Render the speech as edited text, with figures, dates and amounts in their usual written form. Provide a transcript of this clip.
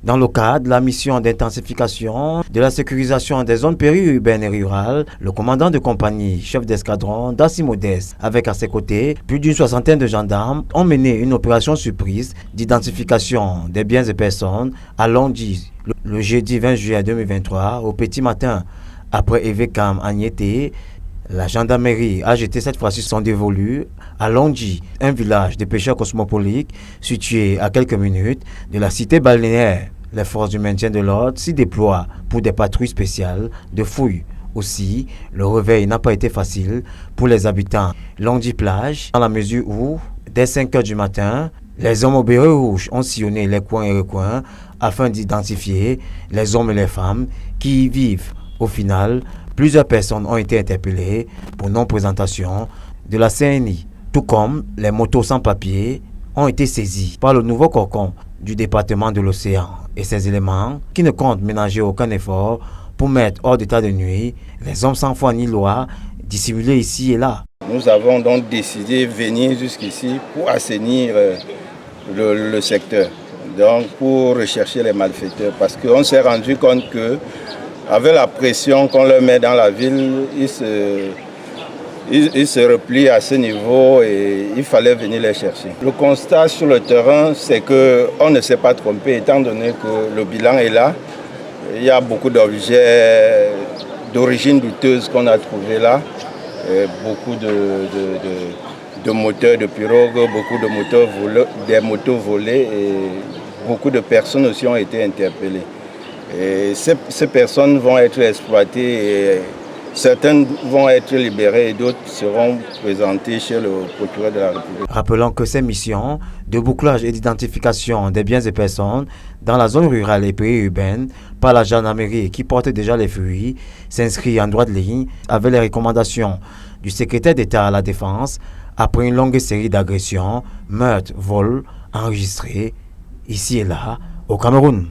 Dans le cadre de la mission d'intensification de la sécurisation des zones périurbaines et rurales, le commandant de compagnie, chef d'escadron d'Assis Modeste, avec à ses côtés plus d'une soixantaine de gendarmes, ont mené une opération surprise d'identification des biens et personnes à Longji le jeudi 20 juillet 2023 au petit matin. Après Evekam Agnété, la gendarmerie a jeté cette fois-ci son dévolu à Longji, un village de pêcheurs cosmopolites situé à quelques minutes de la cité balnéaire. Les forces du maintien de l'ordre s'y déploient pour des patrouilles spéciales de fouilles. Aussi, le réveil n'a pas été facile pour les habitants Longji plage, dans la mesure où, dès 5 h du matin, les hommes au béret rouge ont sillonné les coins et recoins afin d'identifier les hommes et les femmes qui y vivent. Au final, plusieurs personnes ont été interpellées pour non-présentation de la CNI, tout comme les motos sans papier ont été saisies par le nouveau cocon du département de l'Océan et ces éléments qui ne comptent ménager aucun effort pour mettre hors d'état de nuit les hommes sans foi ni loi dissimulés ici et là. Nous avons donc décidé de venir jusqu'ici pour assainir le secteur, donc pour rechercher les malfaiteurs, parce qu'on s'est rendu compte que avec la pression qu'on leur met dans la ville, ils se replient à ce niveau et il fallait venir les chercher. Le constat sur le terrain, c'est qu'on ne s'est pas trompé, étant donné que le bilan est là. Il y a beaucoup d'objets d'origine douteuse qu'on a trouvés là, et beaucoup de moteurs de pirogue, beaucoup de moteurs volés, des motos volées et beaucoup de personnes aussi ont été interpellées. Et ces personnes vont être exploitées et certaines vont être libérées et d'autres seront présentées chez le procureur de la République. Rappelons que ces missions de bouclage et d'identification des biens et personnes dans la zone rurale et périurbaine par la gendarmerie qui porte déjà les fruits s'inscrit en droite ligne avec les recommandations du secrétaire d'État à la Défense après une longue série d'agressions, meurtres, vols enregistrés ici et là au Cameroun.